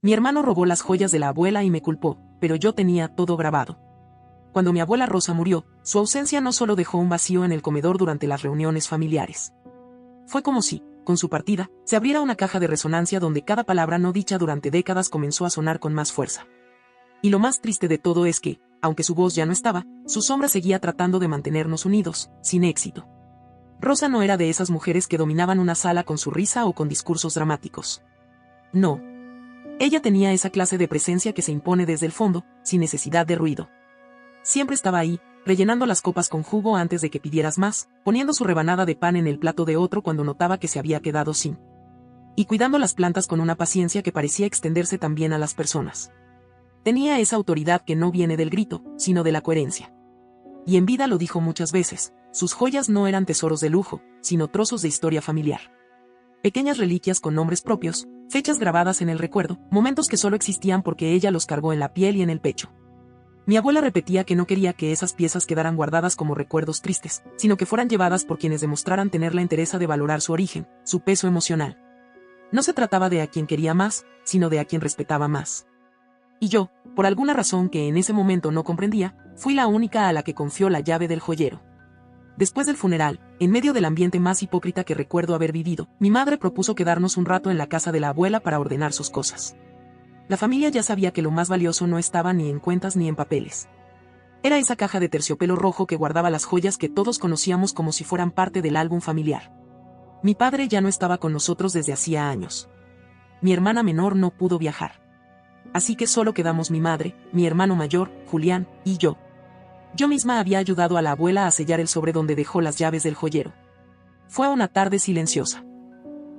Mi hermano robó las joyas de la abuela y me culpó, pero yo tenía todo grabado. Cuando mi abuela Rosa murió, su ausencia no solo dejó un vacío en el comedor durante las reuniones familiares. Fue como si, con su partida, se abriera una caja de resonancia donde cada palabra no dicha durante décadas comenzó a sonar con más fuerza. Y lo más triste de todo es que, aunque su voz ya no estaba, su sombra seguía tratando de mantenernos unidos, sin éxito. Rosa no era de esas mujeres que dominaban una sala con su risa o con discursos dramáticos. No. Ella tenía esa clase de presencia que se impone desde el fondo, sin necesidad de ruido. Siempre estaba ahí, rellenando las copas con jugo antes de que pidieras más, poniendo su rebanada de pan en el plato de otro cuando notaba que se había quedado sin. Y cuidando las plantas con una paciencia que parecía extenderse también a las personas. Tenía esa autoridad que no viene del grito, sino de la coherencia. Y en vida lo dijo muchas veces, sus joyas no eran tesoros de lujo, sino trozos de historia familiar. Pequeñas reliquias con nombres propios, fechas grabadas en el recuerdo, momentos que solo existían porque ella los cargó en la piel y en el pecho. Mi abuela repetía que no quería que esas piezas quedaran guardadas como recuerdos tristes, sino que fueran llevadas por quienes demostraran tener la entereza de valorar su origen, su peso emocional. No se trataba de a quien quería más, sino de a quien respetaba más. Y yo, por alguna razón que en ese momento no comprendía, fui la única a la que confió la llave del joyero. Después del funeral, en medio del ambiente más hipócrita que recuerdo haber vivido, mi madre propuso quedarnos un rato en la casa de la abuela para ordenar sus cosas. La familia ya sabía que lo más valioso no estaba ni en cuentas ni en papeles. Era esa caja de terciopelo rojo que guardaba las joyas que todos conocíamos como si fueran parte del álbum familiar. Mi padre ya no estaba con nosotros desde hacía años. Mi hermana menor no pudo viajar. Así que solo quedamos mi madre, mi hermano mayor, Julián, y yo. Yo misma había ayudado a la abuela a sellar el sobre donde dejó las llaves del joyero. Fue una tarde silenciosa.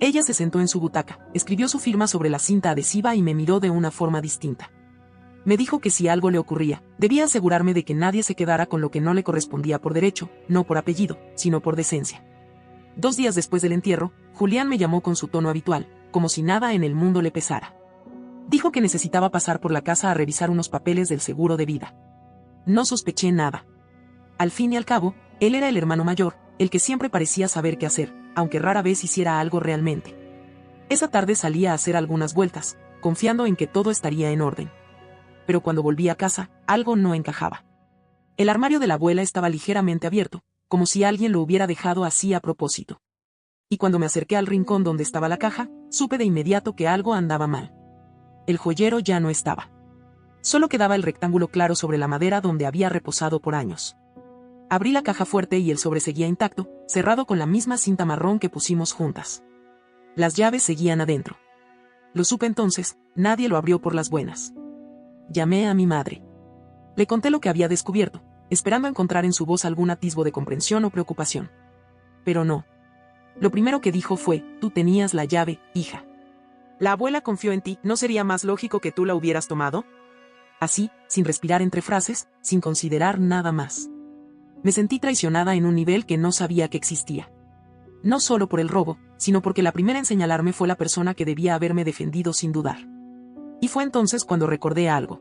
Ella se sentó en su butaca, escribió su firma sobre la cinta adhesiva y me miró de una forma distinta. Me dijo que si algo le ocurría, debía asegurarme de que nadie se quedara con lo que no le correspondía por derecho, no por apellido, sino por decencia. 2 días después del entierro, Julián me llamó con su tono habitual, como si nada en el mundo le pesara. Dijo que necesitaba pasar por la casa a revisar unos papeles del seguro de vida. No sospeché nada. Al fin y al cabo, él era el hermano mayor, el que siempre parecía saber qué hacer, aunque rara vez hiciera algo realmente. Esa tarde salí a hacer algunas vueltas, confiando en que todo estaría en orden. Pero cuando volví a casa, algo no encajaba. El armario de la abuela estaba ligeramente abierto, como si alguien lo hubiera dejado así a propósito. Y cuando me acerqué al rincón donde estaba la caja, supe de inmediato que algo andaba mal. El joyero ya no estaba. Solo quedaba el rectángulo claro sobre la madera donde había reposado por años. Abrí la caja fuerte y el sobre seguía intacto, cerrado con la misma cinta marrón que pusimos juntas. Las llaves seguían adentro. Lo supe entonces, nadie lo abrió por las buenas. Llamé a mi madre. Le conté lo que había descubierto, esperando encontrar en su voz algún atisbo de comprensión o preocupación. Pero no. Lo primero que dijo fue, tú tenías la llave, hija. La abuela confió en ti, ¿no sería más lógico que tú la hubieras tomado? Así, sin respirar entre frases, sin considerar nada más. Me sentí traicionada en un nivel que no sabía que existía. No solo por el robo, sino porque la primera en señalarme fue la persona que debía haberme defendido sin dudar. Y fue entonces cuando recordé algo.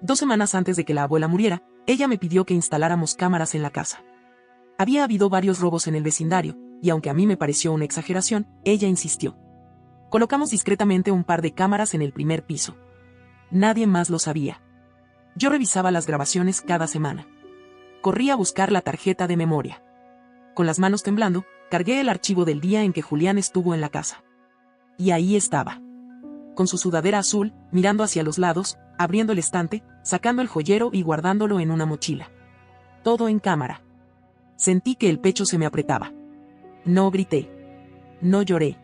2 semanas antes de que la abuela muriera, ella me pidió que instaláramos cámaras en la casa. Había habido varios robos en el vecindario, y aunque a mí me pareció una exageración, ella insistió. Colocamos discretamente un par de cámaras en el primer piso. Nadie más lo sabía. Yo revisaba las grabaciones cada semana. Corrí a buscar la tarjeta de memoria. Con las manos temblando, cargué el archivo del día en que Julián estuvo en la casa. Y ahí estaba. Con su sudadera azul, mirando hacia los lados, abriendo el estante, sacando el joyero y guardándolo en una mochila. Todo en cámara. Sentí que el pecho se me apretaba. No grité. No lloré.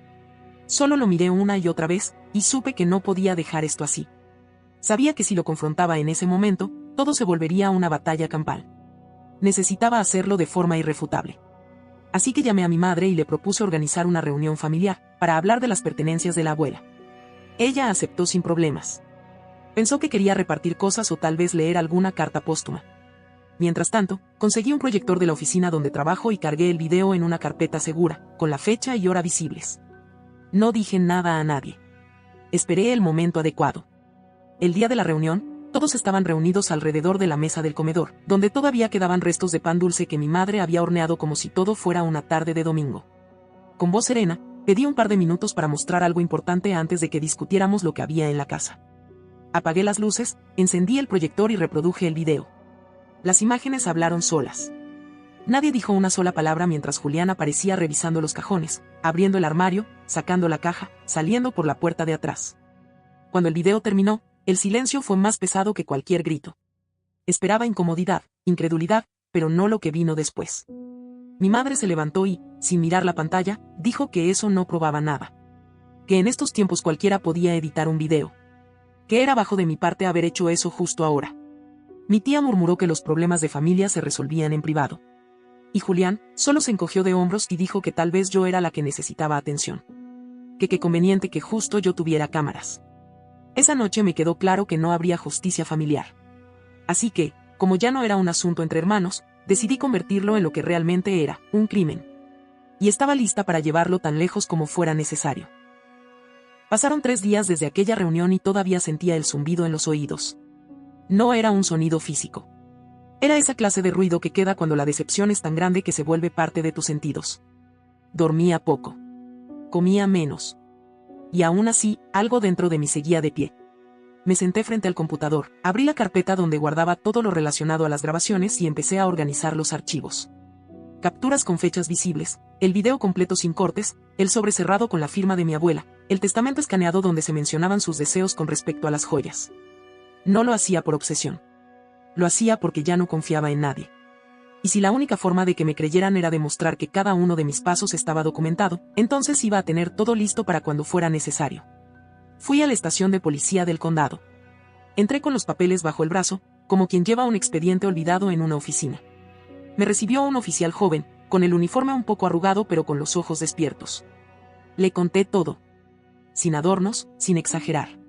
Solo lo miré una y otra vez, y supe que no podía dejar esto así. Sabía que si lo confrontaba en ese momento, todo se volvería una batalla campal. Necesitaba hacerlo de forma irrefutable. Así que llamé a mi madre y le propuse organizar una reunión familiar, para hablar de las pertenencias de la abuela. Ella aceptó sin problemas. Pensó que quería repartir cosas o tal vez leer alguna carta póstuma. Mientras tanto, conseguí un proyector de la oficina donde trabajo y cargué el video en una carpeta segura, con la fecha y hora visibles. No dije nada a nadie. Esperé el momento adecuado. El día de la reunión, todos estaban reunidos alrededor de la mesa del comedor, donde todavía quedaban restos de pan dulce que mi madre había horneado como si todo fuera una tarde de domingo. Con voz serena, Pedí un par de minutos para mostrar algo importante antes de que discutiéramos lo que había en la casa. Apagué las luces, encendí el proyector y reproduje el video. Las imágenes hablaron solas. Nadie dijo una sola palabra mientras Julián aparecía revisando los cajones, abriendo el armario, sacando la caja, saliendo por la puerta de atrás. Cuando el video terminó, el silencio fue más pesado que cualquier grito. Esperaba incomodidad, incredulidad, pero no lo que vino después. Mi madre se levantó y, sin mirar la pantalla, dijo que eso no probaba nada. Que en estos tiempos cualquiera podía editar un video. Que era bajo de mi parte haber hecho eso justo ahora. Mi tía murmuró que los problemas de familia se resolvían en privado. Y Julián solo se encogió de hombros y dijo que tal vez yo era la que necesitaba atención. Que qué conveniente que justo yo tuviera cámaras. Esa noche me quedó claro que no habría justicia familiar. Así que, como ya no era un asunto entre hermanos, decidí convertirlo en lo que realmente era, un crimen. Y estaba lista para llevarlo tan lejos como fuera necesario. Pasaron 3 días desde aquella reunión y todavía sentía el zumbido en los oídos. No era un sonido físico. Era esa clase de ruido que queda cuando la decepción es tan grande que se vuelve parte de tus sentidos. Dormía poco. Comía menos. Y aún así, algo dentro de mí seguía de pie. Me senté frente al computador, abrí la carpeta donde guardaba todo lo relacionado a las grabaciones y empecé a organizar los archivos. Capturas con fechas visibles, el video completo sin cortes, el sobre cerrado con la firma de mi abuela, el testamento escaneado donde se mencionaban sus deseos con respecto a las joyas. No lo hacía por obsesión. Lo hacía porque ya no confiaba en nadie. Y si la única forma de que me creyeran era demostrar que cada uno de mis pasos estaba documentado, entonces iba a tener todo listo para cuando fuera necesario. Fui a la estación de policía del condado. Entré con los papeles bajo el brazo, como quien lleva un expediente olvidado en una oficina. Me recibió un oficial joven, con el uniforme un poco arrugado pero con los ojos despiertos. Le conté todo. Sin adornos, sin exagerar.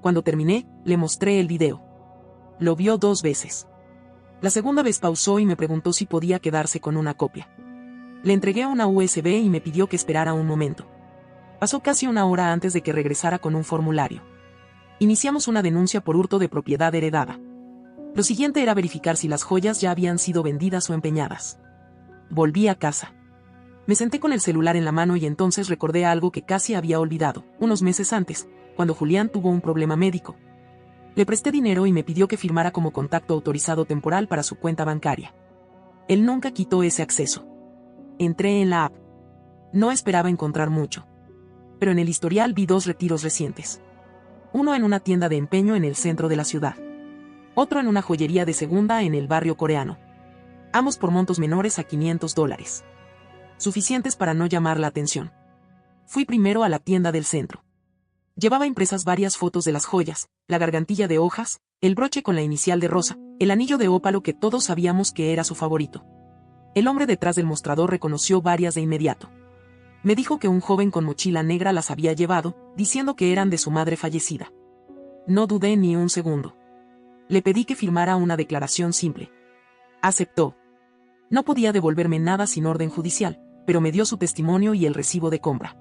Cuando terminé, le mostré el video. Lo vio 2 veces. La segunda vez pausó y me preguntó si podía quedarse con una copia. Le entregué una USB y me pidió que esperara un momento. Pasó casi 1 hora antes de que regresara con un formulario. Iniciamos una denuncia por hurto de propiedad heredada. Lo siguiente era verificar si las joyas ya habían sido vendidas o empeñadas. Volví a casa. Me senté con el celular en la mano y entonces recordé algo que casi había olvidado, unos meses antes, cuando Julián tuvo un problema médico. Le presté dinero y me pidió que firmara como contacto autorizado temporal para su cuenta bancaria. Él nunca quitó ese acceso. Entré en la app. No esperaba encontrar mucho. Pero en el historial vi 2 retiros recientes. Uno en una tienda de empeño en el centro de la ciudad. Otro en una joyería de segunda en el barrio coreano. Ambos por montos menores a $500. Suficientes para no llamar la atención. Fui primero a la tienda del centro. Llevaba impresas varias fotos de las joyas, la gargantilla de hojas, el broche con la inicial de rosa, el anillo de ópalo que todos sabíamos que era su favorito. El hombre detrás del mostrador reconoció varias de inmediato. Me dijo que un joven con mochila negra las había llevado, diciendo que eran de su madre fallecida. No dudé ni un segundo. Le pedí que firmara una declaración simple. Aceptó. No podía devolverme nada sin orden judicial, pero me dio su testimonio y el recibo de compra.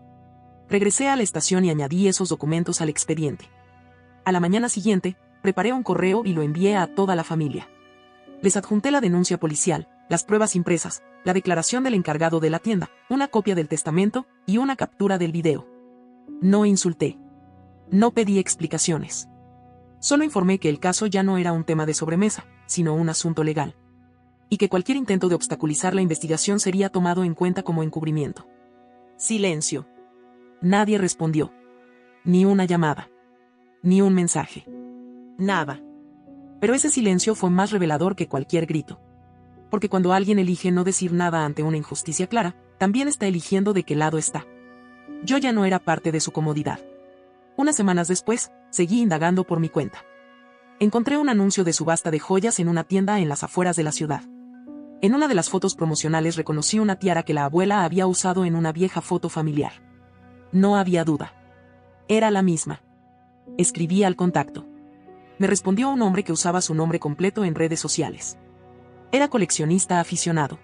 Regresé a la estación y añadí esos documentos al expediente. A la mañana siguiente, preparé un correo y lo envié a toda la familia. Les adjunté la denuncia policial, las pruebas impresas, la declaración del encargado de la tienda, una copia del testamento y una captura del video. No insulté. No pedí explicaciones. Solo informé que el caso ya no era un tema de sobremesa, sino un asunto legal. Y que cualquier intento de obstaculizar la investigación sería tomado en cuenta como encubrimiento. Silencio. Nadie respondió. Ni una llamada. Ni un mensaje. Nada. Pero ese silencio fue más revelador que cualquier grito. Porque cuando alguien elige no decir nada ante una injusticia clara, también está eligiendo de qué lado está. Yo ya no era parte de su comodidad. Unas semanas después, seguí indagando por mi cuenta. Encontré un anuncio de subasta de joyas en una tienda en las afueras de la ciudad. En una de las fotos promocionales reconocí una tiara que la abuela había usado en una vieja foto familiar. No había duda. Era la misma. Escribí al contacto. Me respondió un hombre que usaba su nombre completo en redes sociales. Era coleccionista aficionado.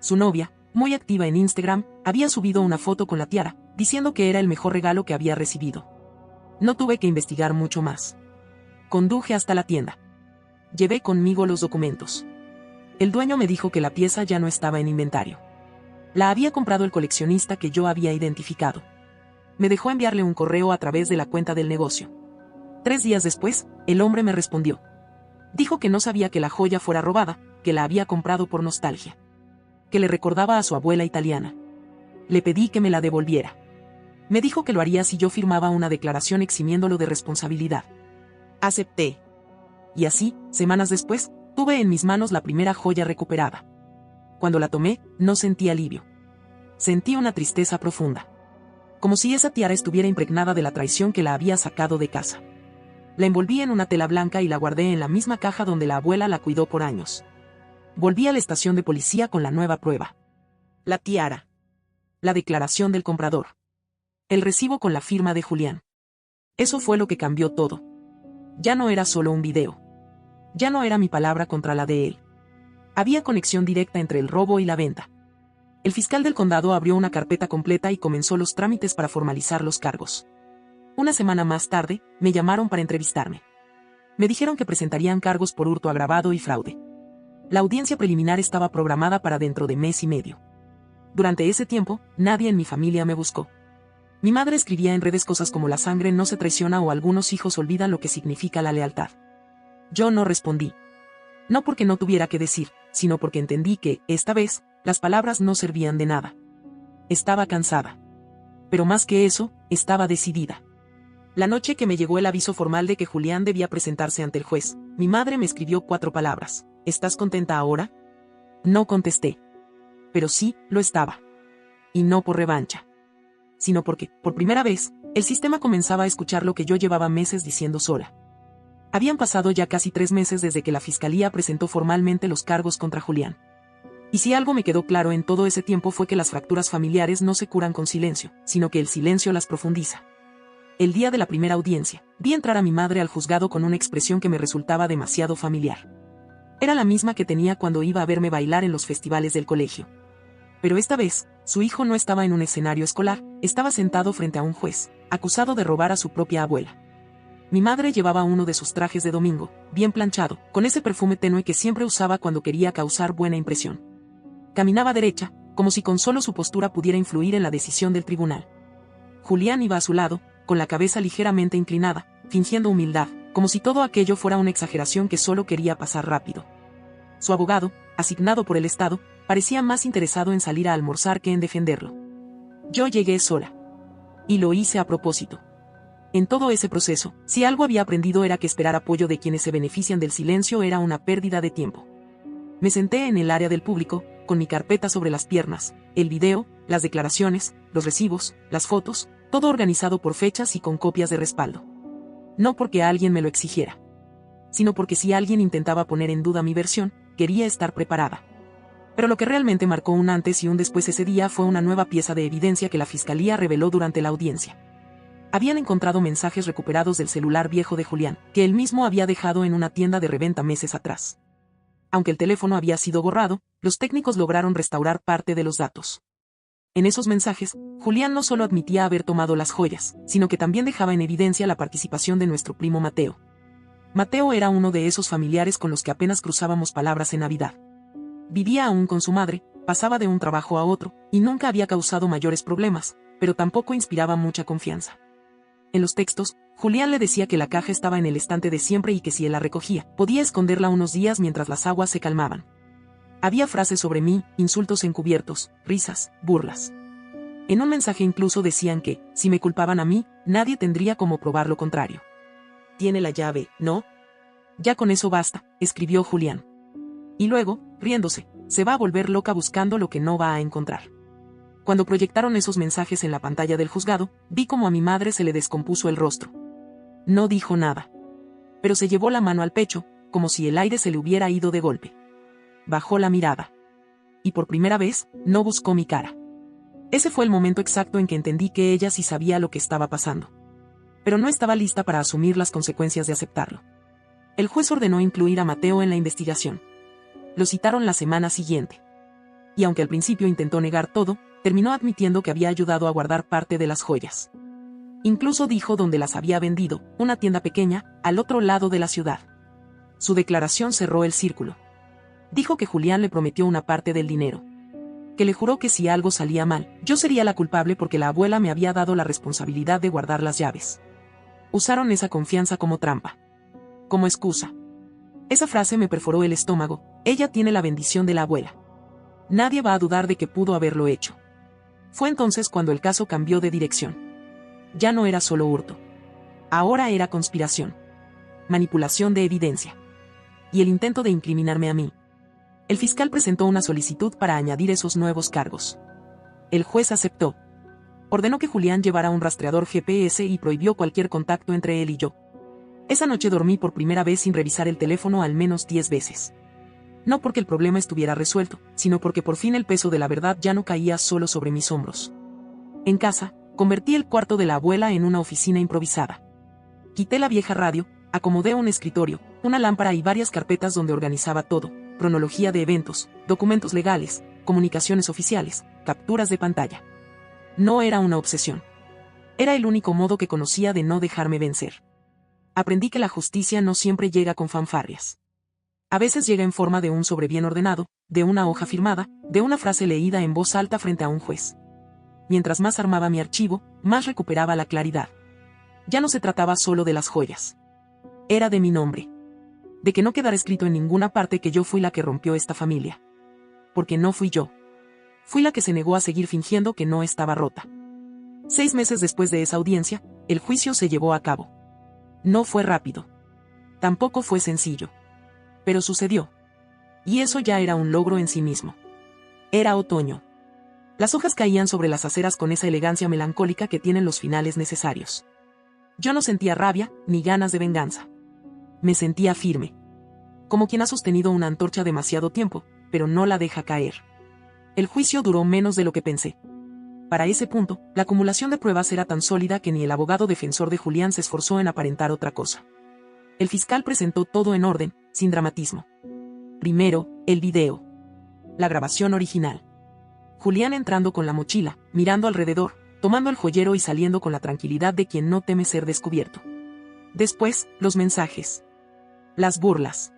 Su novia, muy activa en Instagram, había subido una foto con la tiara, diciendo que era el mejor regalo que había recibido. No tuve que investigar mucho más. Conduje hasta la tienda. Llevé conmigo los documentos. El dueño me dijo que la pieza ya no estaba en inventario. La había comprado el coleccionista que yo había identificado. Me dejó enviarle un correo a través de la cuenta del negocio. 3 días después, el hombre me respondió. Dijo que no sabía que la joya fuera robada, que la había comprado por nostalgia. Que le recordaba a su abuela italiana. Le pedí que me la devolviera. Me dijo que lo haría si yo firmaba una declaración eximiéndolo de responsabilidad. Acepté. Y así, semanas después, tuve en mis manos la primera joya recuperada. Cuando la tomé, no sentí alivio. Sentí una tristeza profunda. Como si esa tiara estuviera impregnada de la traición que la había sacado de casa. La envolví en una tela blanca y la guardé en la misma caja donde la abuela la cuidó por años. Volví a la estación de policía con la nueva prueba. La tiara. La declaración del comprador. El recibo con la firma de Julián. Eso fue lo que cambió todo. Ya no era solo un video. Ya no era mi palabra contra la de él. Había conexión directa entre el robo y la venta. El fiscal del condado abrió una carpeta completa y comenzó los trámites para formalizar los cargos. Una semana más tarde, me llamaron para entrevistarme. Me dijeron que presentarían cargos por hurto agravado y fraude. La audiencia preliminar estaba programada para dentro de mes y medio. Durante ese tiempo, nadie en mi familia me buscó. Mi madre escribía en redes cosas como la sangre no se traiciona o algunos hijos olvidan lo que significa la lealtad. Yo no respondí. No porque no tuviera que decir, sino porque entendí que, esta vez, las palabras no servían de nada. Estaba cansada. Pero más que eso, estaba decidida. La noche que me llegó el aviso formal de que Julián debía presentarse ante el juez, mi madre me escribió 4 palabras. ¿Estás contenta ahora? No contesté. Pero sí, lo estaba. Y no por revancha. Sino porque, por primera vez, el sistema comenzaba a escuchar lo que yo llevaba meses diciendo sola. Habían pasado ya casi 3 meses desde que la fiscalía presentó formalmente los cargos contra Julián. Y si algo me quedó claro en todo ese tiempo fue que las fracturas familiares no se curan con silencio, sino que el silencio las profundiza. El día de la primera audiencia, vi entrar a mi madre al juzgado con una expresión que me resultaba demasiado familiar. Era la misma que tenía cuando iba a verme bailar en los festivales del colegio. Pero esta vez, su hijo no estaba en un escenario escolar, estaba sentado frente a un juez, acusado de robar a su propia abuela. Mi madre llevaba uno de sus trajes de domingo, bien planchado, con ese perfume tenue que siempre usaba cuando quería causar buena impresión. Caminaba derecha, como si con solo su postura pudiera influir en la decisión del tribunal. Julián iba a su lado, con la cabeza ligeramente inclinada, fingiendo humildad, como si todo aquello fuera una exageración que solo quería pasar rápido. Su abogado, asignado por el Estado, parecía más interesado en salir a almorzar que en defenderlo. Yo llegué sola. Y lo hice a propósito. En todo ese proceso, si algo había aprendido era que esperar apoyo de quienes se benefician del silencio era una pérdida de tiempo. Me senté en el área del público, con mi carpeta sobre las piernas, el video, las declaraciones, los recibos, las fotos, todo organizado por fechas y con copias de respaldo. No porque alguien me lo exigiera, sino porque si alguien intentaba poner en duda mi versión, quería estar preparada. Pero lo que realmente marcó un antes y un después ese día fue una nueva pieza de evidencia que la fiscalía reveló durante la audiencia. Habían encontrado mensajes recuperados del celular viejo de Julián, que él mismo había dejado en una tienda de reventa meses atrás. Aunque el teléfono había sido borrado, los técnicos lograron restaurar parte de los datos. En esos mensajes, Julián no solo admitía haber tomado las joyas, sino que también dejaba en evidencia la participación de nuestro primo Mateo. Mateo era uno de esos familiares con los que apenas cruzábamos palabras en Navidad. Vivía aún con su madre, pasaba de un trabajo a otro, y nunca había causado mayores problemas, pero tampoco inspiraba mucha confianza. En los textos, Julián le decía que la caja estaba en el estante de siempre y que si él la recogía, podía esconderla unos días mientras las aguas se calmaban. Había frases sobre mí, insultos encubiertos, risas, burlas. En un mensaje incluso decían que, si me culpaban a mí, nadie tendría cómo probar lo contrario. Tiene la llave, ¿no? Ya con eso basta, escribió Julián. Y luego, riéndose, se va a volver loca buscando lo que no va a encontrar. Cuando proyectaron esos mensajes en la pantalla del juzgado, vi como a mi madre se le descompuso el rostro. No dijo nada. Pero se llevó la mano al pecho, como si el aire se le hubiera ido de golpe. Bajó la mirada. Y por primera vez, no buscó mi cara. Ese fue el momento exacto en que entendí que ella sí sabía lo que estaba pasando. Pero no estaba lista para asumir las consecuencias de aceptarlo. El juez ordenó incluir a Mateo en la investigación. Lo citaron la semana siguiente. Y aunque al principio intentó negar todo, terminó admitiendo que había ayudado a guardar parte de las joyas. Incluso dijo dónde las había vendido, una tienda pequeña, al otro lado de la ciudad. Su declaración cerró el círculo. Dijo que Julián le prometió una parte del dinero. que le juró que si algo salía mal, yo sería la culpable porque la abuela me había dado la responsabilidad de guardar las llaves. Usaron esa confianza como trampa. Como excusa. Esa frase me perforó el estómago. Ella tiene la bendición de la abuela. Nadie va a dudar de que pudo haberlo hecho. Fue entonces cuando el caso cambió de dirección. Ya no era solo hurto. Ahora era conspiración. Manipulación de evidencia. Y el intento de incriminarme a mí. El fiscal presentó una solicitud para añadir esos nuevos cargos. El juez aceptó. Ordenó que Julián llevara un rastreador GPS y prohibió cualquier contacto entre él y yo. Esa noche dormí por primera vez sin revisar el teléfono al menos 10 veces. No porque el problema estuviera resuelto, sino porque por fin el peso de la verdad ya no caía solo sobre mis hombros. En casa, convertí el cuarto de la abuela en una oficina improvisada. Quité la vieja radio, acomodé un escritorio, una lámpara y varias carpetas donde organizaba todo: cronología de eventos, documentos legales, comunicaciones oficiales, capturas de pantalla. No era una obsesión. Era el único modo que conocía de no dejarme vencer. Aprendí que la justicia no siempre llega con fanfarrias. A veces llega en forma de un sobre bien ordenado, de una hoja firmada, de una frase leída en voz alta frente a un juez. Mientras más armaba mi archivo, más recuperaba la claridad. Ya no se trataba solo de las joyas. Era de mi nombre. De que no quedara escrito en ninguna parte que yo fui la que rompió esta familia. Porque no fui yo. Fui la que se negó a seguir fingiendo que no estaba rota. 6 meses después de esa audiencia, el juicio se llevó a cabo. No fue rápido. Tampoco fue sencillo. Pero sucedió. Y eso ya era un logro en sí mismo. Era otoño. Las hojas caían sobre las aceras con esa elegancia melancólica que tienen los finales necesarios. Yo no sentía rabia, ni ganas de venganza. Me sentía firme. Como quien ha sostenido una antorcha demasiado tiempo, pero no la deja caer. El juicio duró menos de lo que pensé. Para ese punto, la acumulación de pruebas era tan sólida que ni el abogado defensor de Julián se esforzó en aparentar otra cosa. El fiscal presentó todo en orden, sin dramatismo. Primero, el video. La grabación original. Julián entrando con la mochila, mirando alrededor, tomando el joyero y saliendo con la tranquilidad de quien no teme ser descubierto. Después, los mensajes. Las burlas.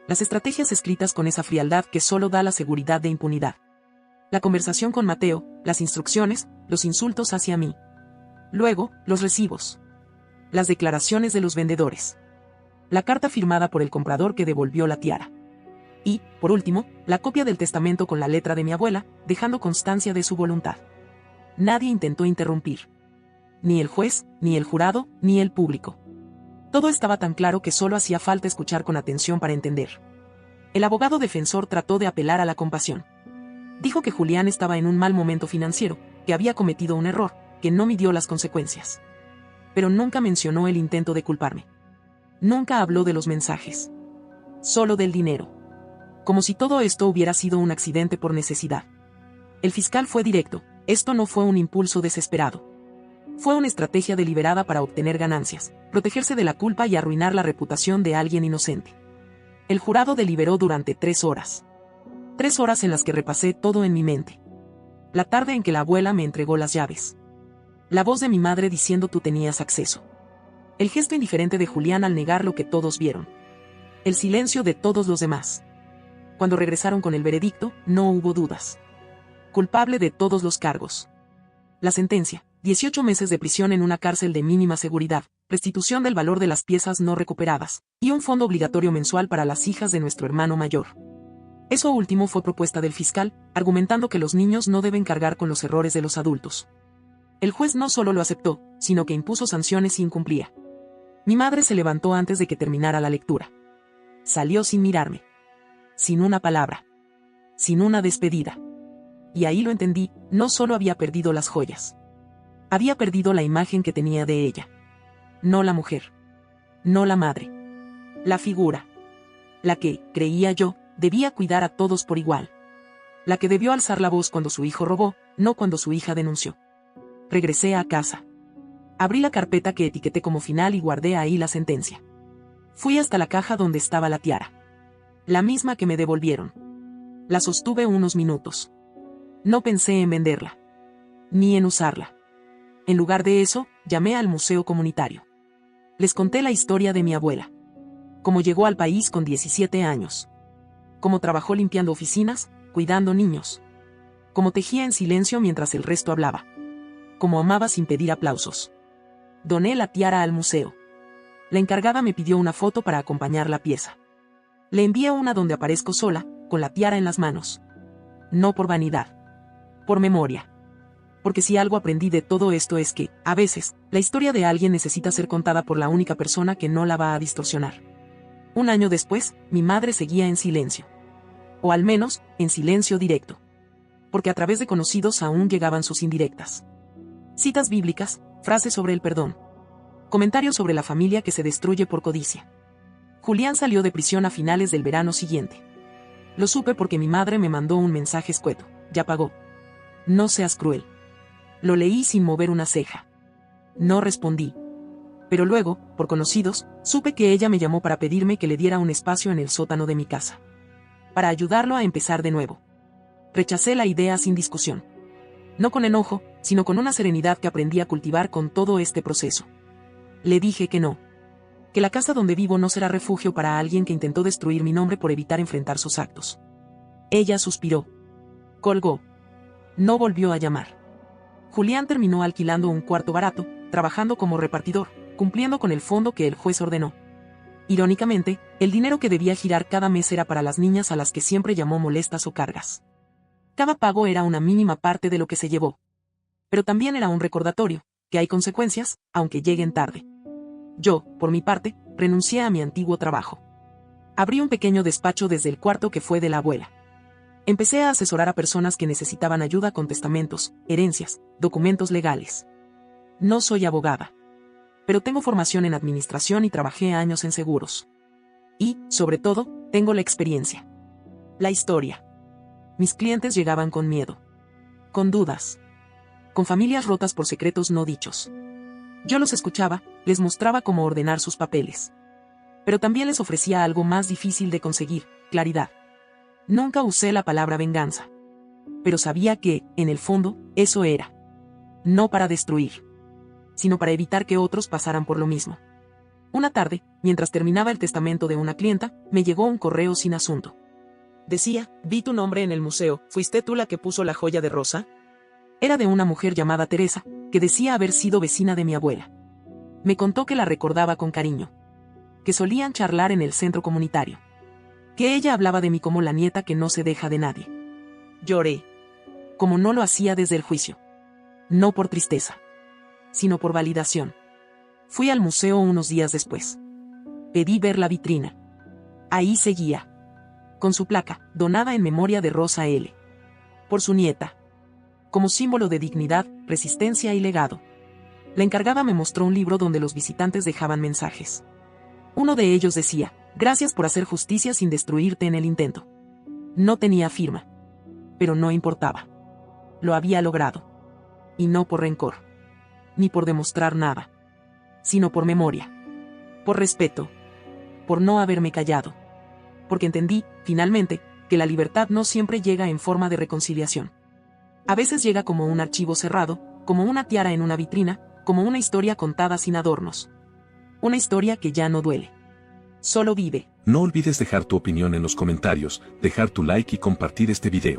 Las estrategias escritas con esa frialdad que solo da la seguridad de impunidad. La conversación con Mateo, las instrucciones, los insultos hacia mí. Luego, los recibos. Las declaraciones de los vendedores. La carta firmada por el comprador que devolvió la tiara. Y, por último, la copia del testamento con la letra de mi abuela, dejando constancia de su voluntad. Nadie intentó interrumpir. Ni el juez, ni el jurado, ni el público. Todo estaba tan claro que solo hacía falta escuchar con atención para entender. El abogado defensor trató de apelar a la compasión. Dijo que Julián estaba en un mal momento financiero, que había cometido un error, que no midió las consecuencias. Pero nunca mencionó el intento de culparme. Nunca habló de los mensajes. Solo del dinero. Como si todo esto hubiera sido un accidente por necesidad. El fiscal fue directo: esto no fue un impulso desesperado. Fue una estrategia deliberada para obtener ganancias, protegerse de la culpa y arruinar la reputación de alguien inocente. El jurado deliberó durante 3 horas. 3 horas en las que repasé todo en mi mente. La tarde en que la abuela me entregó las llaves. La voz de mi madre diciendo tú tenías acceso. El gesto indiferente de Julián al negar lo que todos vieron. El silencio de todos los demás. Cuando regresaron con el veredicto, no hubo dudas. Culpable de todos los cargos. La sentencia: 18 meses de prisión en una cárcel de mínima seguridad, restitución del valor de las piezas no recuperadas, y un fondo obligatorio mensual para las hijas de nuestro hermano mayor. Eso último fue propuesta del fiscal, argumentando que los niños no deben cargar con los errores de los adultos. El juez no solo lo aceptó, sino que impuso sanciones si incumplía. Mi madre se levantó antes de que terminara la lectura. Salió sin mirarme. Sin una palabra. Sin una despedida. Y ahí lo entendí: no solo había perdido las joyas. Había perdido la imagen que tenía de ella. No la mujer. No la madre. La figura. La que, creía yo, debía cuidar a todos por igual. La que debió alzar la voz cuando su hijo robó, no cuando su hija denunció. Regresé a casa. Abrí la carpeta que etiqueté como final y guardé ahí la sentencia. Fui hasta la caja donde estaba la tiara. La misma que me devolvieron. La sostuve unos minutos. No pensé en venderla. Ni en usarla. En lugar de eso, llamé al museo comunitario. Les conté la historia de mi abuela. Cómo llegó al país con 17 años. Cómo trabajó limpiando oficinas, cuidando niños. Como tejía en silencio mientras el resto hablaba. Como amaba sin pedir aplausos. Doné la tiara al museo. La encargada me pidió una foto para acompañar la pieza. Le envié una donde aparezco sola, con la tiara en las manos. No por vanidad. Por memoria. Porque si algo aprendí de todo esto es que, a veces, la historia de alguien necesita ser contada por la única persona que no la va a distorsionar. Un año después, mi madre seguía en silencio. O al menos, en silencio directo. Porque a través de conocidos aún llegaban sus indirectas. Citas bíblicas, frases sobre el perdón. Comentarios sobre la familia que se destruye por codicia. Julián salió de prisión a finales del verano siguiente. Lo supe porque mi madre me mandó un mensaje escueto. Ya pagó. No seas cruel. Lo leí sin mover una ceja. No respondí. Pero luego, por conocidos, supe que ella me llamó para pedirme que le diera un espacio en el sótano de mi casa. Para ayudarlo a empezar de nuevo. Rechacé la idea sin discusión. No con enojo, sino con una serenidad que aprendí a cultivar con todo este proceso. Le dije que no. Que la casa donde vivo no será refugio para alguien que intentó destruir mi nombre por evitar enfrentar sus actos. Ella suspiró. Colgó. No volvió a llamar. Julián terminó alquilando un cuarto barato, trabajando como repartidor, cumpliendo con el fondo que el juez ordenó. Irónicamente, el dinero que debía girar cada mes era para las niñas a las que siempre llamó molestas o cargas. Cada pago era una mínima parte de lo que se llevó. Pero también era un recordatorio, que hay consecuencias, aunque lleguen tarde. Yo, por mi parte, renuncié a mi antiguo trabajo. Abrí un pequeño despacho desde el cuarto que fue de la abuela. Empecé a asesorar a personas que necesitaban ayuda con testamentos, herencias, documentos legales. No soy abogada. Pero tengo formación en administración y trabajé años en seguros. Y, sobre todo, tengo la experiencia. La historia. Mis clientes llegaban con miedo. Con dudas. Con familias rotas por secretos no dichos. Yo los escuchaba, les mostraba cómo ordenar sus papeles. Pero también les ofrecía algo más difícil de conseguir, claridad. Nunca usé la palabra venganza. Pero sabía que, en el fondo, eso era. No para destruir, sino para evitar que otros pasaran por lo mismo. Una tarde, mientras terminaba el testamento de una clienta, me llegó un correo sin asunto. Decía, vi tu nombre en el museo, ¿fuiste tú la que puso la joya de rosa? Era de una mujer llamada Teresa, que decía haber sido vecina de mi abuela. Me contó que la recordaba con cariño. Que solían charlar en el centro comunitario. Que ella hablaba de mí como la nieta que no se deja de nadie. Lloré. Como no lo hacía desde el juicio. No por tristeza. Sino por validación. Fui al museo unos días después. Pedí ver la vitrina. Ahí seguía. Con su placa, donada en memoria de Rosa L. Por su nieta. Como símbolo de dignidad, resistencia y legado. La encargada me mostró un libro donde los visitantes dejaban mensajes. Uno de ellos decía, gracias por hacer justicia sin destruirte en el intento. No tenía firma. Pero no importaba. Lo había logrado. Y no por rencor. Ni por demostrar nada. Sino por memoria. Por respeto. Por no haberme callado. Porque entendí, finalmente, que la libertad no siempre llega en forma de reconciliación. A veces llega como un archivo cerrado, como una tiara en una vitrina, como una historia contada sin adornos. Una historia que ya no duele. Solo vive. No olvides dejar tu opinión en los comentarios, dejar tu like y compartir este video.